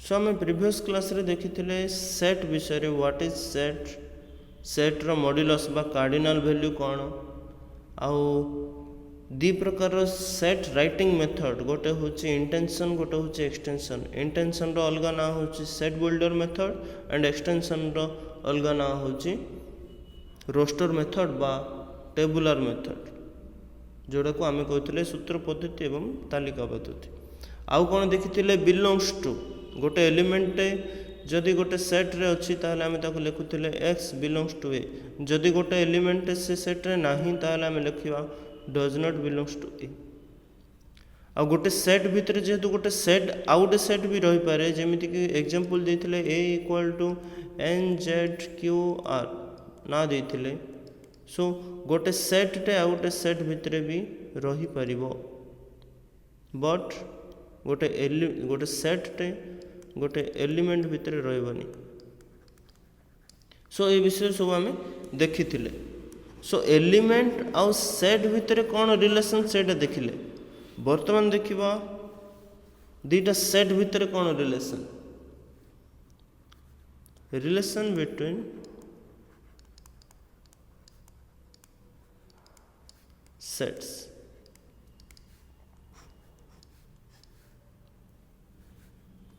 सो आम previous class रे देखी सेट विषय व्हाट इज सेट सेट्र मॉड्यूलस बा कार्डिनल वैल्यू कौन आउ दी प्रकार सेट राइटिंग मेथड गोटे हूँ इंटेंशन गोटे हूँ एक्सटेंशन इंटेंशन रो अलग ना हूँ set builder method and extension रो अलग ना हूँ रोस्टर मेथड बा टेबुलर मेथड जोड़ा को आम कहते सूत्र पद्धति एवं तालिका पद्धति आउ कौन देखी बिलोंग्स टू गोटे एलिमेंट जदि गोटे सेट रे अच्छी ताहले आम ताको लिखुले एक्स बिलोंग्स टू ए जदि गोटे एलिमेंट से सेट रे नाही ताहले आम लिखा डज नॉट बिलोंग्स टू ए आ गोटे सेट भितर जेहेतु गोटे सेट आउ गोटे सेट भी रही पारे जेमिति कि एग्जांपल देथिले A equal to N Z Q R ना देथिले सो गोटे सेट टे आउ गोटे सेट भितर भी रही पारिबो बट गोटे सेट टे गोटे एलिमेंट भितर रहबनी सो ए विषय सब आम देखी सो एलिमेंट आउ सेट भितर कौन रिलेशन सेटा देखिले वर्तमान देखिबा दीटा सेट भितर कौन रिलेशन बिटवीन सेट्स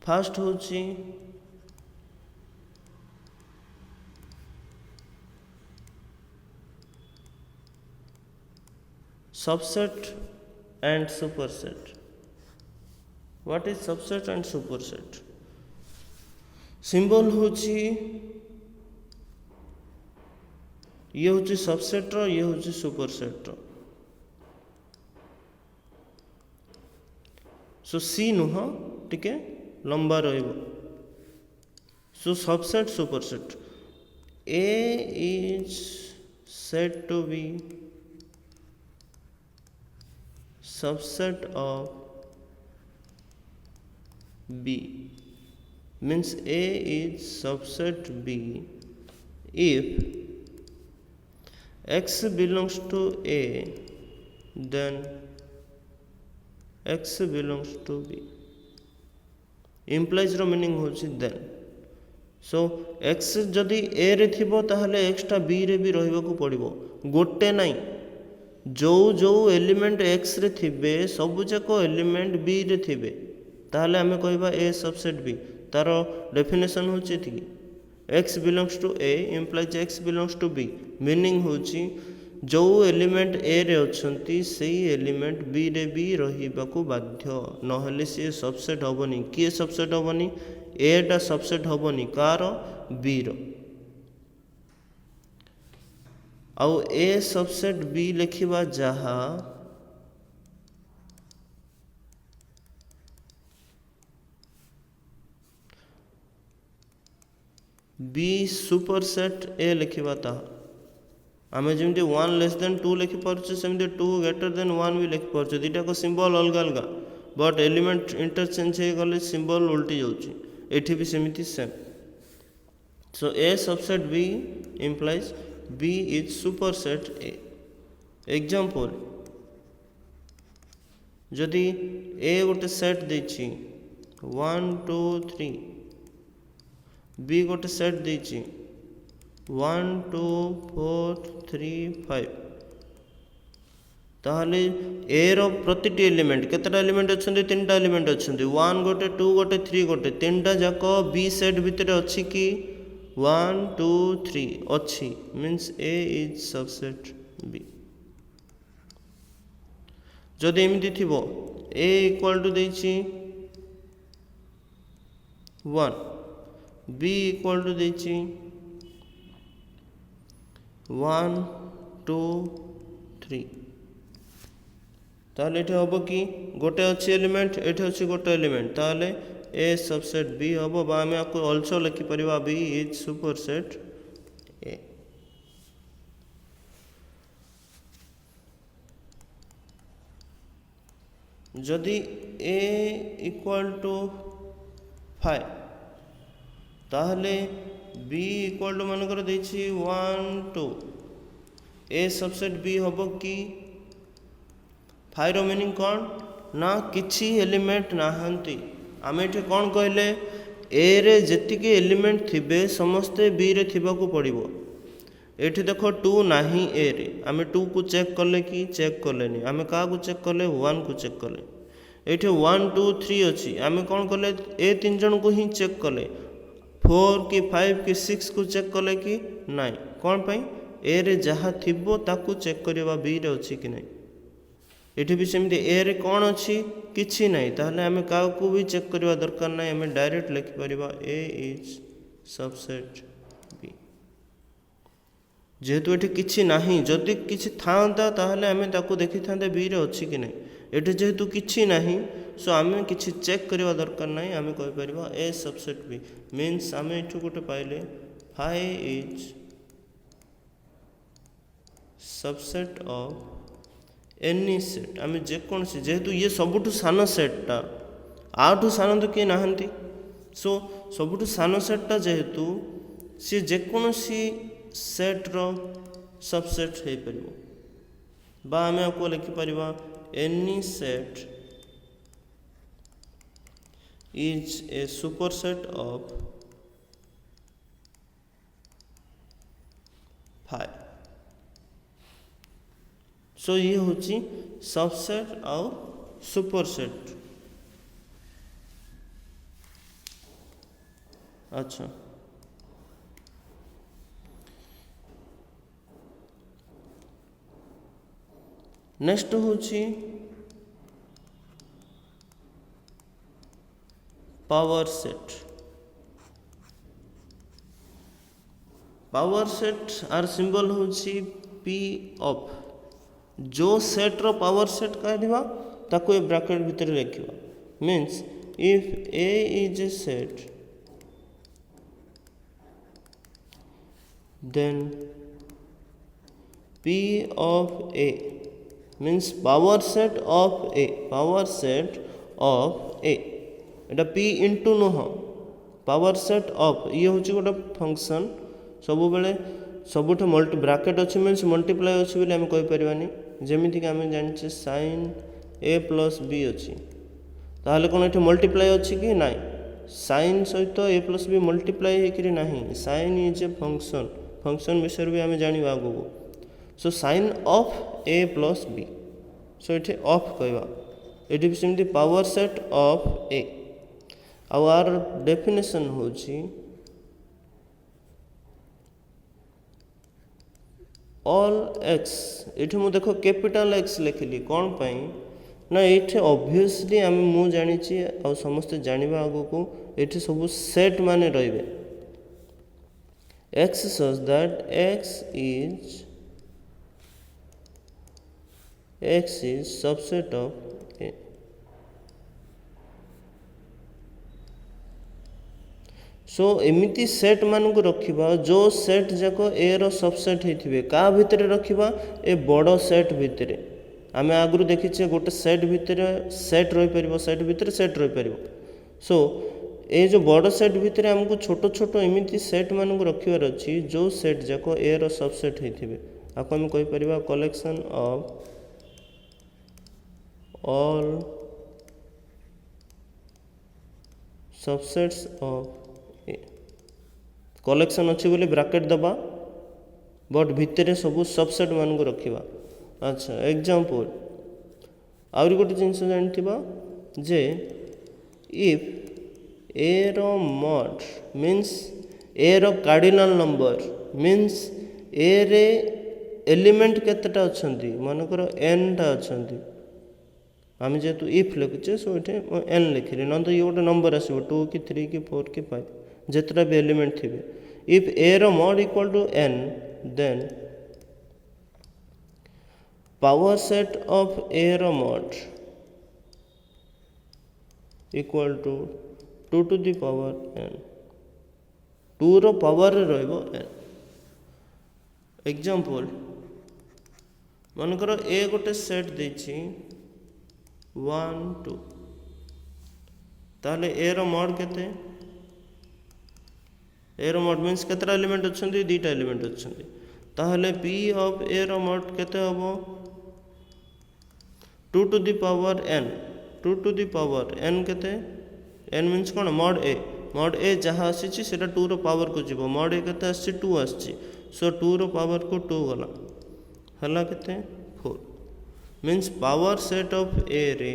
फास्ट होची subset and superset what is subset and superset symbol होची ये होची सबसेट रो ये होची सुपरसेट रो सो सी नुह टिके लंबा रहिबो so subset superset A is said to be subset of B means A is subset B if X belongs to A then X belongs to B implies रो मीनिंग होची देन सो एक्स जदि A रे थिबो ताहले x टा B रे भी रहिबा को पड़िबो गोटे नाही जो जो एलिमेंट एक्स रे थिबे सब जाको एलिमेंट बी रे थिबे ताहले हमें कहबा ए सबसेट बी तारो डेफिनेशन होची थी x belongs to A implies x belongs to B meaning होची जो एलिमेंट ए रे अछंती सेही एलिमेंट बी रे भी रहिबा को बाध्य नहले से सबसेट होबनी किए सबसेट होबनी ए टा सबसेट होबनी कार बी रो आउ ए सबसेट बी लिखिबा जहा बी सुपरसेट ए लिखिबा ताहा आमे जेमती 1 लेस देन 2 लिखि पारछे सेमती 2 ग्रेटर देन 1 भी लिखि पारछे दीटा को सिंबल अलग अलग बट एलिमेंट इंटरचेंज हे गले सिंबल उल्टी जाउची एठी भी सेमती same so A subset B implies B is superset A example जदि A गोटे सेट देछि 1 2 3 B गोटे सेट देछि 1 2 4 3 5 ताहले ए रो प्रतिटी एलिमेंट केतटा एलिमेंट अछंती तीनटा एलिमेंट अछंती 1 गोटे 2 गोटे 3 गोटे तीनटा जाको बी सेट भितर अछि कि 1 2 3 अछि means A is subset B जदि एमिति थिबो ए इक्वल टू देछि 1 बी इक्वल टू देछि 1 2 3 ताले एठे होबो कि गोटे अछि एलिमेंट एठे अछि गोटे एलिमेंट ताले ए सबसेट बी होबो बा हम आपको आल्सो लिखि परिबा बी इज सुपरसेट ए जदि ए इक्वल टू 5 ताहले बी इक्वल टू मन कर देछि 1 2 ए सबसेट बी होबो कि 5 रो मीनिंग कोन ना किछि एलिमेंट नाहंती आमे एठे कोन कहले ए रे जेतिकी एलिमेंट थिबे समस्ते बी रे थिबाकू पड़िबो। एठी देखो 2 नाही ए रे, आमे 2 को चेक कले कि चेक कलेनी, आमे का को चेक कले 1 को चेक कले। एठी 1 2 3 अछि, आमे कोन कले ए तीन जन को ही चेक कले, 4 कि 5 कि 6 को चेक कले कि नाही। कोन पई ए रे जहा थिबो ताकू चेक करबा बी रे अछि कि नाही। एठी भी सेमती ए रे कोन अछि किछि नाही, ताहले आमे का को भी चेक करबा दरकार नाही, आमे डायरेक्ट लिखि परिबा ए इज सबसेट बी। जेहेतु एठी किछि नाही, जदि किछि थांता ताहले आमे ताकू देखि थांते बी रे अछि कि नाही। एठी जेहेतु किछि नाही, सो आमे किछि चेक करबा दरकार नाही, आमे कहि परिबा ए सबसेट बी। मीन्स आमे एठू गोटे पाइले 5 is subset of any set. आमे जे कोन से जेहेतु ये सबुठु सान सेटटा, आठू सान तो किए नाहंती, सो सबुठु सान सेटटा जेहेतु सी जे कोन सी सेट रो सबसेट हे परिबो, बा आमे आपको लिखि परिबा any set is a superset of 5। So ये होची सबसेट और सुपरसेट। अच्छा, नेक्स्ट होची पावर सेट। पावर सेट आर सिंबल होची पी ऑफ। जो सेट रो पावर सेट काढिबा ताको ए ब्रैकेट भीतर रखिबा। Means if A is a set then P of A means power set of A, power set of A, Etah P into नुह पावर सेट ऑफ, ये होची गोटे फंक्शन सब बेले सबुठ मल्टी ब्रैकेट अच्छी मीन्स मल्टीप्लाई अच्छी बोली आम कहि परिबानी। जेमिति कि आम जानिचे साइन ए प्लस बी अच्छी, ताहले कोन एठी मल्टीप्लाई अच्छी कि नाइ, साइन सहित ए प्लस बी मल्टीप्लाई हेकरी नाही। Sine is a function, function विषय भी आम जानिबा आगो। So sine of A plus B, so एठी ऑफ कहबा। एठी भी सेमती power set of A. Our definition होची ऑल एक्स। एठी मु देखो कैपिटल एक्स लिखिली कोन पई ना, एठी ऑब्वियसली आम मु जानिची आ समस्त जानिबा आगो को एठी सब सेट माने रहिबे। X such that x is subset of A। So एमिति सेट मान को रखिबा जो सेट जाको ए रो सबसेट हेथिबे। का भितरे रखिबा, ए बड़ो सेट भितरे। आमे आगुरु देखिछे गोटे सेट भितरे सेट रहि परिबो, सेट भितरे सेट रहि परिबो। सो ए जो बड़ो सेट भितरे हमको छोटो छोटो एमिति सेट मान को रखिबार अछि जो सेट जाको ए रो सबसेट हेथिबे। आको हम कहि परिबा collection of all subsets of A। Collection अच्छी बोले ब्रैकेट दबा, बट भितर सब सबसेट मान को रखिबा। अच्छा, एग्जांपल आउरी गोटे जिनस जानथिबा जे इफ ए रो मॉड मीन्स ए रो कार्डिनल नंबर मीन्स ए रे एलिमेंट केतेटा अछंती, मन करो n टा अछंती। आम जेहेतु इफ लिखुचे सो ये एन लिखिली, न तो ये गोटे नंबर आसो 2 कि 3 कि 4 कि 5 जितना भी एलिमेंट थे। इफ ए रो mod equal to n then power set of A रो mod equal to 2 to the power n। 2 रो पावर रे रहइबो n। एग्जांपल मन करो ए गोटे सेट देछि 1 2, ताहले ए रो मॉड केते, ए रो मॉड मीन्स केतरा एलिमेंट अछंती, दीटा एलिमेंट अछंती। ताहले p ऑफ ए रो मॉड केते हबो 2 to the power n। 2 to the power n केते, n मीन्स कोन मॉड ए, मॉड ए जहाँ आसी से 2 रो पावर को जीव मॉड ए केते आसी 2 आसी सो 2 रो पावर को 2 गला हला केते 4 means power set of A रे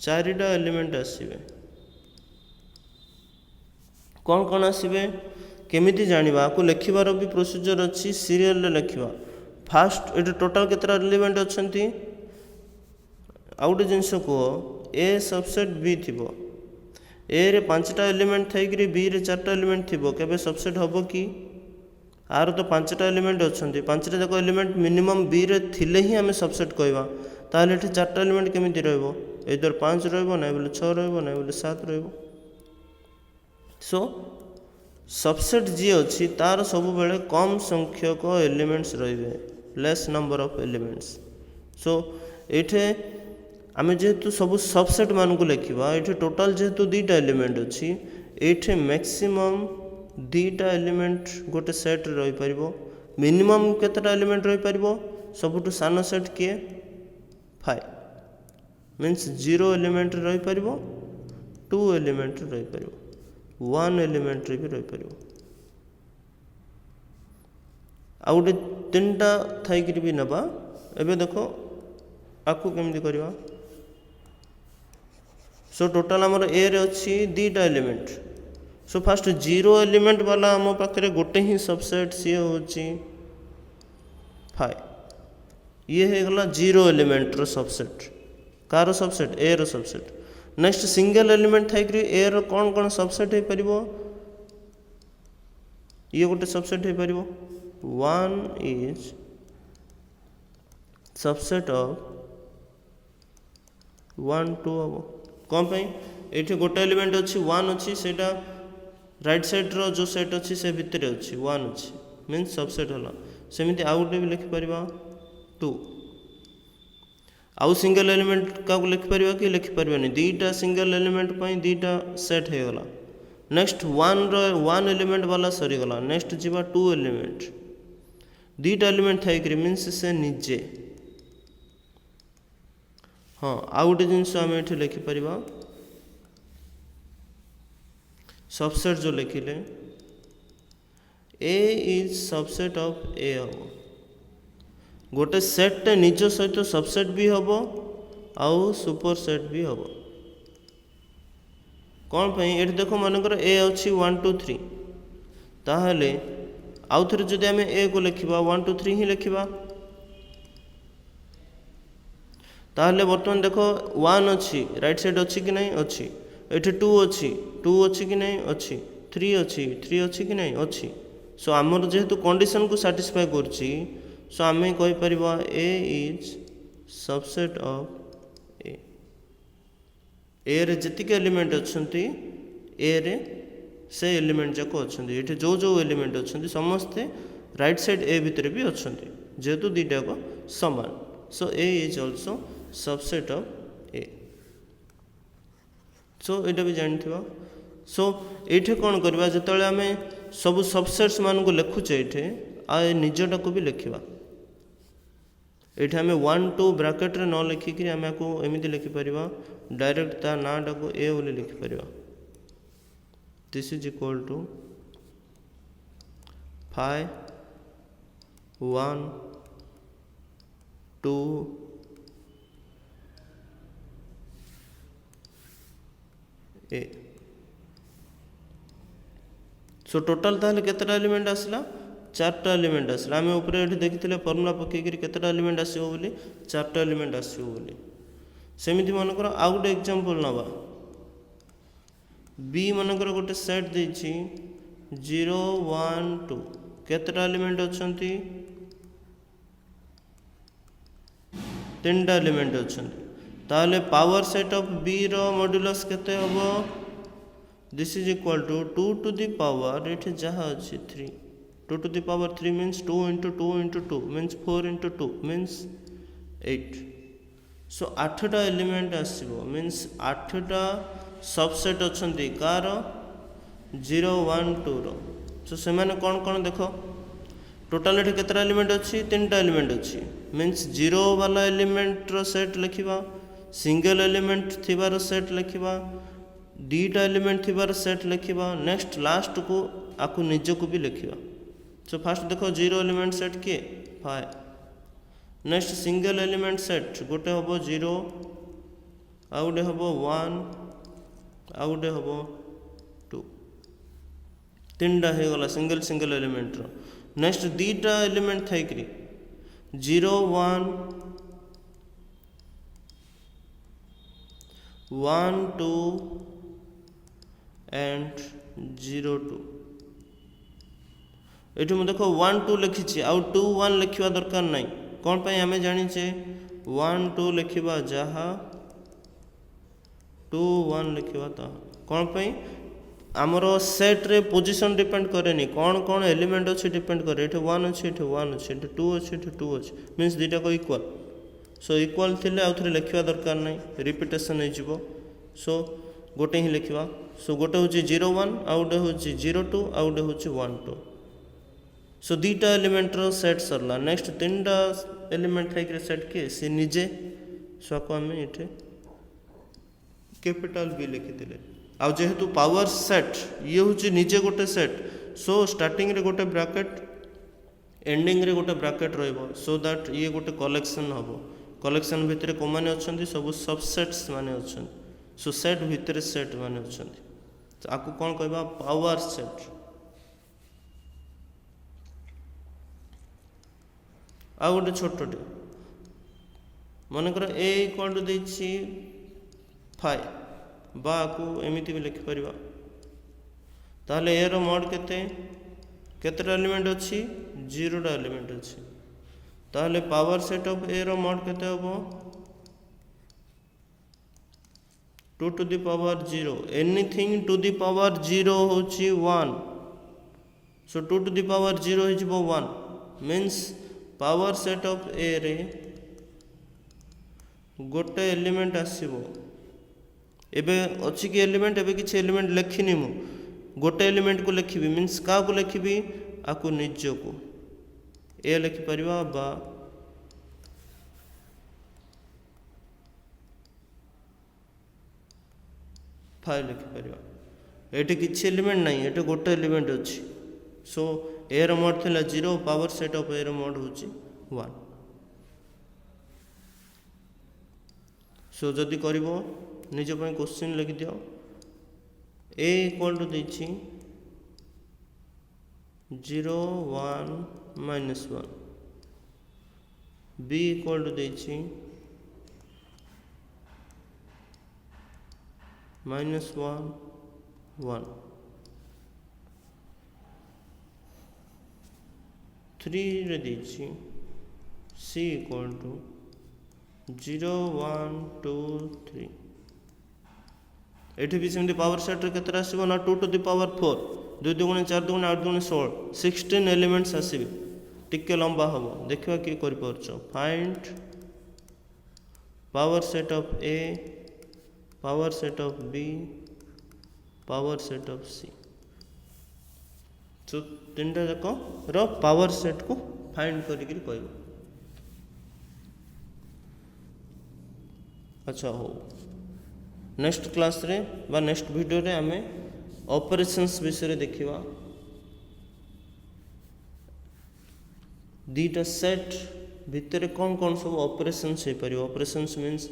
4टा एलिमेंट आसीबे कौन कौन आसीबे केमिति जानिबा आपको लिखिबार भी प्रोसीजर अच्छी सीरियल रे लिखिबा फास्ट ये टोटाल केतरा एलिमेंट अछंती आउट जिनस को ए सबसेट बी थिबो ए रे 5टा एलिमेंट थाइकरी बी रे 4टा एलिमेंट थिबो केबे सबसेट हबो कि आर तो 5टा एलिमेंट अछंती 5टा जाक एलिमेंट मिनिमम बी रे थिले ही हमें सबसेट कहबा ताले एठी 4टा एलिमेंट केमिति रहबो इधर 5 रहबो नै बोले 6 रहबो नै बोले 7 रहबो सो सबसेट जी अच्छी तार सब बेले कम संख्यक एलिमेंट्स रहिबे less number of elements so एठे आमे जेहेतु सब सबसेट मान को लिखा ये टोटाल जेहेतु 2टा एलिमेंट अच्छी ये मैक्सिमम 2टा एलिमेंट गोटे सेट रही पारिबो मिनिमम केतटा एलिमेंट रही पारिबो सबुठु सान सेट किए 5 मीन्स 0 एलिमेंट रही पारिबो 2 एलिमेंट रही पारिबो 1 एलिमेंट रे भी रही पारिबो आ गोटे 3टा थाइकरी भी नबा एबे देखो आकु केमती करवा सो टोटाल आमर ए रे अच्छी 2टा एलिमेंट सो फास्ट 0 एलिमेंट वाला आम पाखे गोटे ही सबसेट सी होची 5 ये है गला 0 एलिमेंट रो सबसेट कार सबसेट ए रो सबसेट नेक्स्ट सिंगल एलिमेंट थाइकरी ए रो कौन कौन सबसेट है परिबो ये गोटे सबसेट है परिबो 1 इज सबसेट ऑफ 1 2 हम कौन पे ये गोटे एलिमेंट अच्छी 1 अच्छी सेटा राइट साइड रो जो सेट अच्छी से भितर अच्छी 1 अच्छी मीन्स सबसेट होला सेमिति आउ गोटे भी लिखि परिबा 2 आउ सिंगल एलिमेंट का लिखि परिबा कि लिखि परिबानी 2टा सिंगल एलिमेंट पई 2टा सेट हे गला नेक्स्ट 1 एलिमेंट वाला सरी गला नेक्स्ट जीवा 2 एलिमेंट 2टा एलिमेंट थाई करी मीन्स से निजे हाँ आउ गोटे जिनस आम ये लिखिपर सबसेट जो लिखिले ए इज सबसेट ऑफ ए हम गोटे सेट निज सहित सबसेट भी हम आउ सुपर सेट भी हम कौन पे ये देख मनकर ए अच्छी 1 2 3 ताहले आउ थे जदि आम ए को लिखा 1 2 3 ही लिखा ताहले बर्तमान देख 1 अच्छी राइट साइड अच्छी कि नहीं अच्छी ये 2 अच्छी कि नहीं अच्छी 3 अच्छी कि नहीं अच्छी सो आमर जेहेतु कंडीशन को सैटिस्फाई करछि सो आम कहीपर ए इज सबसेट ऑफ ए रे जतिक एलिमेंट अच्छी ए रे से एलिमेंट जाक अच्छा ये जो जो एलिमेंट अच्छा समस्ते राइट साइड ए भितर भी अच्छा जेहेतु दुईटा को समान सो ए इज ऑल्सो सबसेट ऑफ ए सो यहाँ भी जानी सो ये कौन करवा जो आम सब सबसेट्स मान को लिखुचे ये आ निजटा को भी लिखा ये आम 1 2 ब्राकेट रे न लिखिक आम आपको एमती लिखिपर डायरेक्ट ता नाटा को ए बोली लिखिपर this is equal to 5 1 2 A so total ताहले केतटा एलिमेंट आसला 4टा एलिमेंट आसला आम ऊपर ये देखी फर्मुला पकईकि केतटा एलिमेंट आसो बोली 4टा एलिमेंट आसो बोली सेमिति मनकर आउ गोटे एग्जांपल नवा बी मनकर गोटे सेट देछि 0 1 2 केतटा एलिमेंट अछंती 3टा एलिमेंट अछंती ताहले पावर सेट ऑफ बी रो मॉड्यूलस केते हबो this is equal to 2 to the power ये जहाँ अच्छी 3 2 to the power 3 means 2 into 2 into 2 means 4 into 2 means 8 so 8टा एलिमेंट आसीबो means 8टा सबसेट अछंती कार 0 1 2 रो सो से माने कौन देखो टोटाल ये केतटा एलिमेंट अच्छी 3टा एलिमेंट अच्छी means 0 वाला एलिमेंट रो सेट लिखिबा सिंगल एलिमेंट थिबार सेट लिखा दीटा एलिमेंट थिबार सेट लिखा नेक्स्ट लास्ट को आपको निज को भी लिखा सो फास्ट देखो 0 एलिमेंट सेट किए 5 नेक्स्ट सिंगल एलिमेंट सेट गोटे हम 0 आउ गोटे हम 1 आउ गोटे हम 2 तीनटा हो गला सिंगल सिंगल एलिमेंट रो नेक्स्ट दीटा एलिमेंट थी 0 1 1 2 एंड 0 2 ये मुझे देखो 1 2 लिखी आउ 2 1 लिखा दरकार नहीं कौन पे आम जाचे 1 2 लिखा जहाँ 2 1 लिखा कौन पे आमर सेट रे पोजीशन डिपेंड करे कौन कौन एलिमेंट अच्छे डिपेंड करे 1 अच्छे 1 अच्छे 2 अच्छे 2 अच्छे मीन्स दुईटा को इक्वाल सो इक्वाल थिले आउ थे लिखा दरकार नहीं रिपिटेसन हो सो गोटे ही लिखा सो गोटे हूँ 0 1 आउ गोटे हूँ 0 2 आउ गोटे हूँ 1 2 सो दीटा एलिमेंट रो सेट सरला नेक्स्ट तीनटा एलिमेंट है सेट किए सी निजे सो आपको आम ये कैपिटल बी लिखी आउ जेहेतु पावर सेट ये हूँ निजे गोटे सेट सो स्टार्टिंग रे गोटे ब्रैकेट एंडिंग रे गोटे ब्रैकेट रहिबो सो दैट ये गोटे कलेक्शन हम कलेक्शन भितर को माने अच्छंती सब सबसेट्स माने अच्छंती सो सेट भितर सेट माने अच्छंती आपको कौन कहबा पावर सेट आ गोटे छोटे मनकर ए इक्वल टू देछि 5 बा को एमिति भी लिखि परिबा ताले ए रो मोड केतेटा एलिमेंट अछि 0 टा एलिमेंट अछि ताले पावर सेट ऑफ ए रो मोड केते हबो 2 to the power 0 anything to the power 0 होछि 1 सो 2 टू द पावर 0 हिजबो 1 means power set of A रे गोटे एलिमेंट आसीबो एबे अछि कि एलिमेंट एबे किछ एलिमेंट लिखिनी मु गोटे एलिमेंट को लिखिबी मीन्स का को लिखिबी आकु निज को ए लिखि परिबा बा फाइल लिखि परिबा एटे किछ एलिमेंट नहीं एटे गोटे एलिमेंट अछि सो ए रो मोड थिला 0 पावर सेट ऑफ ए रो मोड होची 1 सो जदि करिवो निज पे क्वेश्चन लिखि दियो ए इक्वल टू देछि 0 1 -1 बी इक्वल टू देछि -1 1 3 रे देछि c इक्वल टू 0 1 2 3 एठी भी सेमती पावर सेट रे केतरा आसीबो ना 2 टू द पावर 4 2 दुगुणे 4 दुगुणे 8 दुगुणे 16 16 एलिमेंट्स आसीबे टिके लंबा हबो देखिबा कि करि परछो find power set of A power set of B power set of C so तीनटा जाक रो पावर सेट को फाइंड करिक कहबो अच्छा हो नेक्स्ट क्लास रे बा नेक्स्ट वीडियो रे आमे ऑपरेशंस विषय देखिवा दीटा सेट भितर कौन कौन सब ऑपरेशंस हो पारिबो operations means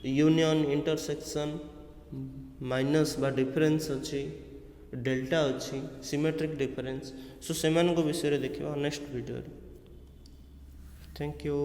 union intersection minus बा डिफरेंस अछि डेल्टा अछि सिमेट्रिक डिफरेंस सो सेमान को विषय रे देखिवा नेक्स्ट वीडियो रे थैंक यू।